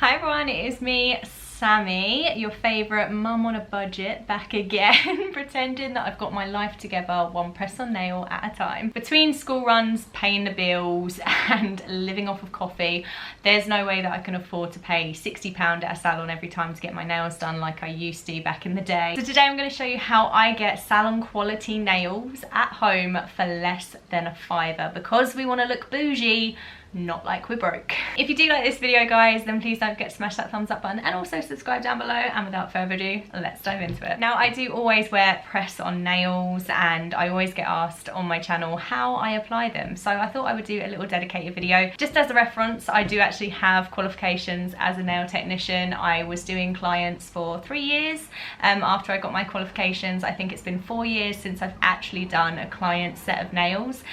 Hi everyone, it is me, Sammy, your favourite mum on a budget, back again, pretending that I've got my life together one press-on nail at a time. Between school runs, paying the bills and living off of coffee, there's no way that I can afford to pay £60 at a salon every time to get my nails done like I used to back in the day. So today I'm going to show you how I get salon quality nails at home for less than a fiver, because we want to look bougie, not like we're broke. If you do like this video, guys, then please don't forget to smash that thumbs up button and also subscribe down below. And without further ado, let's dive into it. Now, I do always wear press-on nails and I always get asked on my channel how I apply them. So I thought I would do a little dedicated video. Just as a reference, I do actually have qualifications as a nail technician. I was doing clients for 3 years after I got my qualifications. I think it's been 4 years since I've actually done a client set of nails.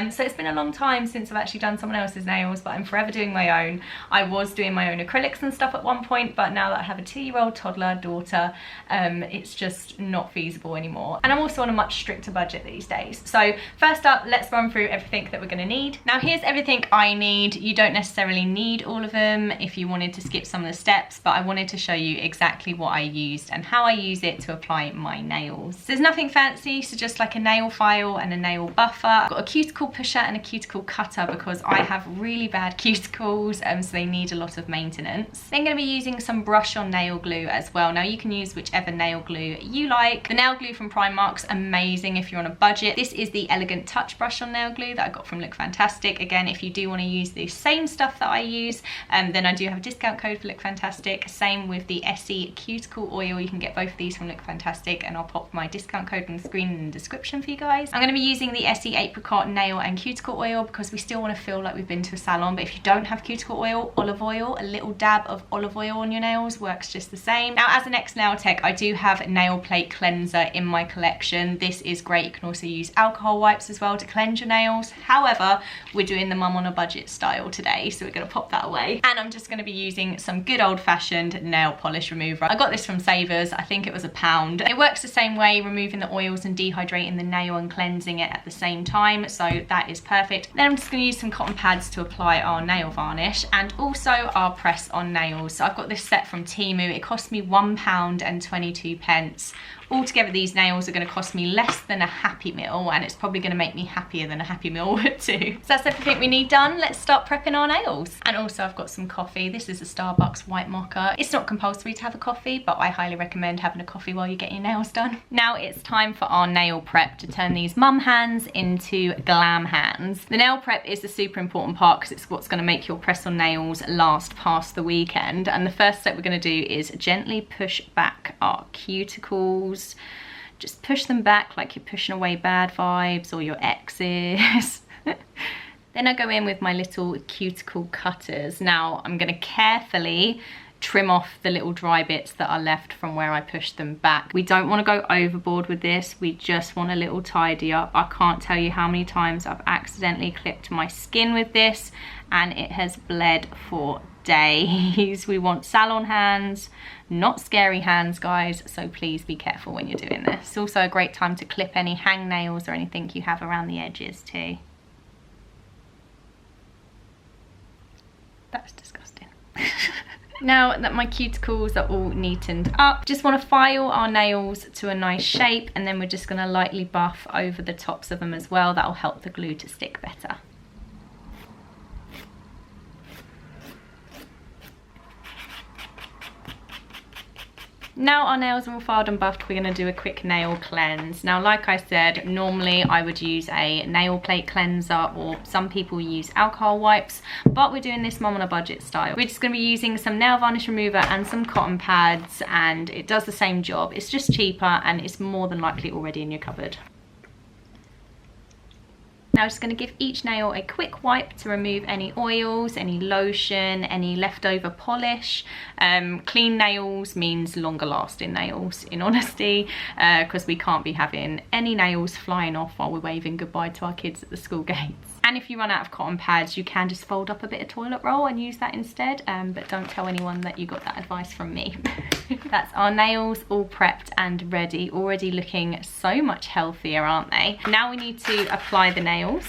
So it's been a long time since I've actually done someone else's nails, but I'm forever doing my own. I was doing my own acrylics and stuff at one point, but now that I have a 2-year-old toddler daughter, it's just not feasible anymore. And I'm also on a much stricter budget these days. So first up, let's run through everything that we're going to need. Now here's everything I need. You don't necessarily need all of them if you wanted to skip some of the steps, but I wanted to show you exactly what I used and how I use it to apply my nails. So there's nothing fancy, so just like a nail file and a nail buffer. I've got a cuticle pusher and a cuticle cutter because I have really bad cuticles, so they need a lot of maintenance. Then I'm going to be using some brush on nail glue as well. Now you can use whichever nail glue you like. The nail glue from Primark's amazing if you're on a budget. This is the Elegant Touch brush on nail glue that I got from Look Fantastic. Again, if you do want to use the same stuff that I use, then I do have a discount code for Look Fantastic. Same with the Essie cuticle oil. You can get both of these from Look Fantastic, and I'll pop my discount code on the screen in the description for you guys. I'm going to be using the Essie apricot nail and cuticle oil because we still want to feel like we've been to a salon. But if you don't have cuticle oil, olive oil, a little dab of olive oil on your nails works just the same. Now, as an ex-nail tech, I do have nail plate cleanser in my collection. This is great. You can also use alcohol wipes as well to cleanse your nails. However, we're doing the mum on a budget style today, so we're going to pop that away. And I'm just going to be using some good old-fashioned nail polish remover. I got this from Savers. I think it was £1. It works the same way, removing the oils and dehydrating the nail and cleansing it at the same time, so that is perfect. Then I'm just going to use some cotton pads to apply our nail varnish and also our press-on nails. So I've got this set from Temu. It cost me £1.22. Altogether, these nails are going to cost me less than a Happy Meal, and it's probably going to make me happier than a Happy Meal would too. So that's everything we need done. Let's start prepping our nails. And also I've got some coffee. This is a Starbucks white mocha. It's not compulsory to have a coffee, but I highly recommend having a coffee while you get your nails done. Now it's time for our nail prep to turn these mum hands into glam hands. The nail prep is the super important part because it's what's going to make your press-on nails last past the weekend. And the first step we're going to do is gently push back our cuticles. Just push them back like you're pushing away bad vibes or your exes. Then I go in with my little cuticle cutters. Now I'm going to carefully trim off the little dry bits that are left from where I pushed them back. We don't want to go overboard with this. We just want a little tidy up. I can't tell you how many times I've accidentally clipped my skin with this and it has bled for days. We want salon hands, not scary hands, guys, so please be careful when you're doing this. It's also a great time to clip any hangnails or anything you have around the edges too. That's disgusting. Now that my cuticles are all neatened up, just want to file our nails to a nice shape, and then we're just going to lightly buff over the tops of them as well. That'll help the glue to stick better. Now our nails are all filed and buffed, we're going to do a quick nail cleanse. Now, like I said, normally I would use a nail plate cleanser, or some people use alcohol wipes, but we're doing this mum on a budget style. We're just going to be using some nail varnish remover and some cotton pads, and it does the same job. It's just cheaper and it's more than likely already in your cupboard. Now I'm just going to give each nail a quick wipe to remove any oils, any lotion, any leftover polish. Clean nails means longer lasting nails, in honesty, because we can't be having any nails flying off while we're waving goodbye to our kids at the school gates. And if you run out of cotton pads, you can just fold up a bit of toilet roll and use that instead, but don't tell anyone that you got that advice from me. That's our nails all prepped and ready, already looking so much healthier, aren't they? Now we need to apply the nails.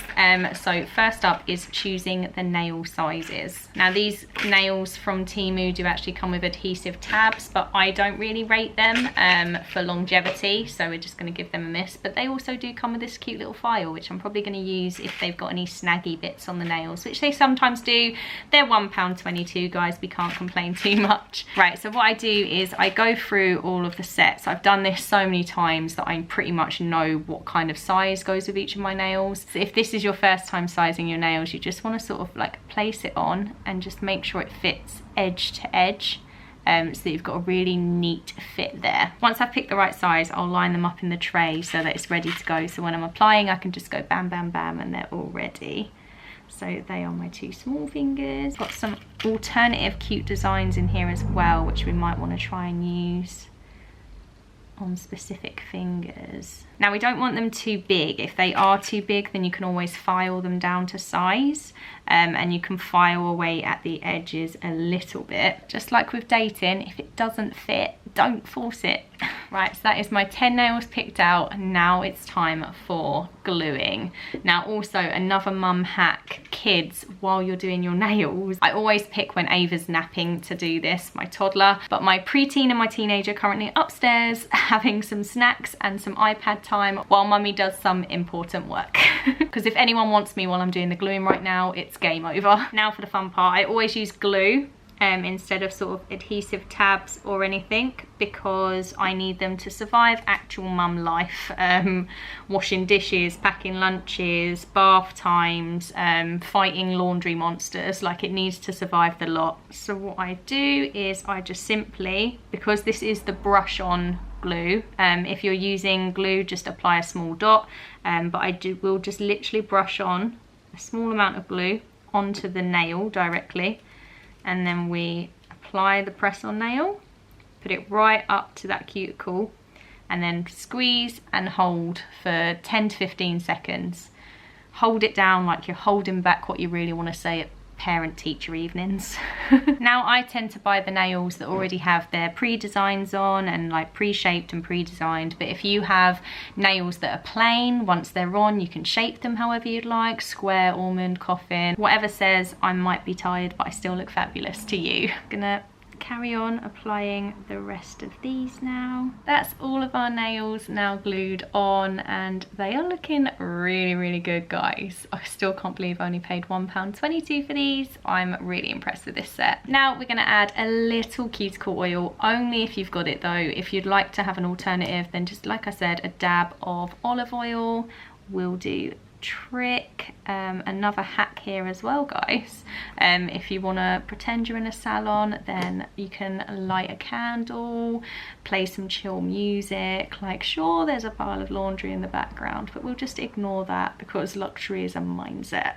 So first up is choosing the nail sizes. Now these nails from Temu do actually come with adhesive tabs, but I don't really rate them for longevity, so we're just going to give them a miss. But they also do come with this cute little file, which I'm probably going to use if they've got any snaggy bits on the nails, which they sometimes do. They're £1.22, guys, we can't complain too much. Right, so what I do is I go through all of the sets. I've done this so many times that I pretty much know what kind of size goes with each of my nails. So if this is your first time sizing your nails, you just want to sort of like place it on and just make sure it fits edge to edge. So that you've got a really neat fit there. Once I've picked the right size, I'll line them up in the tray so that it's ready to go. So when I'm applying, I can just go bam, bam, bam, and they're all ready. So they are my 2 small fingers. Got some alternative cute designs in here as well, which we might want to try and use on specific fingers. Now we don't want them too big. If they are too big, then you can always file them down to size, and you can file away at the edges a little bit. Just like with dating, if it doesn't fit, don't force it. Right, so that is my 10 nails picked out, and now it's time for gluing. Now also another mum hack, kids, while you're doing your nails, I always pick when Ava's napping to do this, my toddler, but my preteen and my teenager currently upstairs having some snacks and some iPad time while mummy does some important work. Because if anyone wants me while I'm doing the gluing right now, it's game over. Now for the fun part, I always use glue instead of sort of adhesive tabs or anything, because I need them to survive actual mum life. Washing dishes, packing lunches, bath times, fighting laundry monsters. Like, it needs to survive the lot. So what I do is I just simply, because this is the brush on glue, if you're using glue, just apply a small dot, but will just literally brush on a small amount of glue onto the nail directly, and then we apply the press-on nail, put it right up to that cuticle, and then squeeze and hold for 10 to 15 seconds. Hold it down like you're holding back what you really want to say at parent-teacher evenings. Now I tend to buy the nails that already have their pre-designs on and like pre-shaped and pre-designed, but if you have nails that are plain, once they're on you can shape them however you'd like, square, almond, coffin, whatever says I might be tired but I still look fabulous to you. Gonna carry on applying the rest of these now. That's all of our nails now glued on, and they are looking really, really good, guys. I still can't believe I only paid £1.22 for these. I'm really impressed with this set. Now we're going to add a little cuticle oil, only if you've got it though. If you'd like to have an alternative, then just like I said, a dab of olive oil will do trick. Another hack here as well, guys, if you want to pretend you're in a salon, then you can light a candle, play some chill music. Like, sure, there's a pile of laundry in the background, but we'll just ignore that because luxury is a mindset.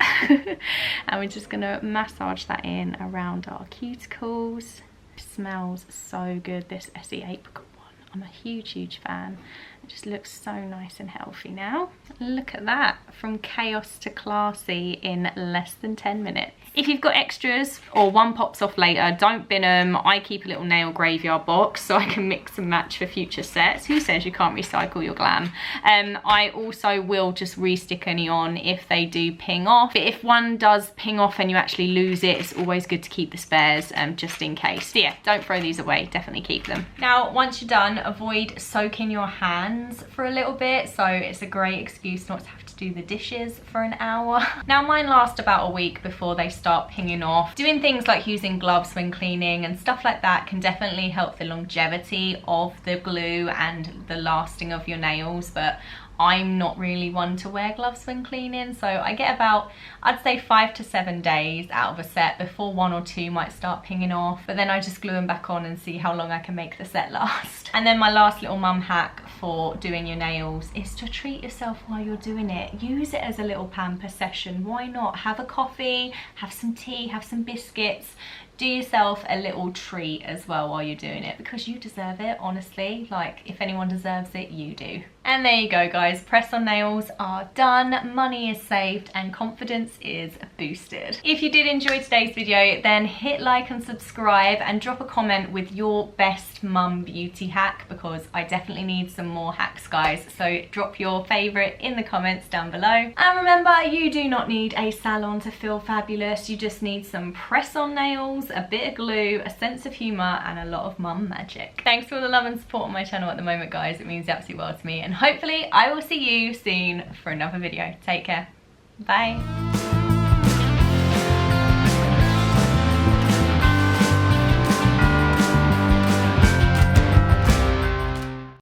And we're just gonna massage that in around our cuticles. It smells so good, this Essie apricot one. I'm a huge fan. It just looks so nice and healthy now. Look at that, from chaos to classy in less than 10 minutes. If you've got extras or one pops off later, don't bin them. I keep a little nail graveyard box so I can mix and match for future sets. Who says you can't recycle your glam? I also will just re-stick any on if they do ping off. But if one does ping off and you actually lose it, it's always good to keep the spares just in case. So yeah, don't throw these away, definitely keep them. Now, once you're done, avoid soaking your hands for a little bit, so it's a great excuse not to have to do the dishes for an hour. Now mine last about a week before they start pinging off. Doing things like using gloves when cleaning and stuff like that can definitely help the longevity of the glue and the lasting of your nails, but I'm not really one to wear gloves when cleaning, so I get about, I'd say 5 to 7 days out of a set before 1 or 2 might start pinging off, but then I just glue them back on and see how long I can make the set last. And then my last little mum hack for doing your nails is to treat yourself while you're doing it. Use it as a little pamper session. Why not? Have a coffee, have some tea, have some biscuits. Do yourself a little treat as well while you're doing it, because you deserve it, honestly. Like, if anyone deserves it, you do. And there you go guys, press-on nails are done, money is saved, and confidence is boosted. If you did enjoy today's video, then hit like and subscribe and drop a comment with your best mum beauty hack, because I definitely need some more hacks guys. So drop your favourite in the comments down below. And remember, you do not need a salon to feel fabulous, you just need some press-on nails, a bit of glue, a sense of humour, and a lot of mum magic. Thanks for all the love and support on my channel at the moment guys, it means the absolute world to me, and hopefully I will see you soon for another video. Take care. Bye.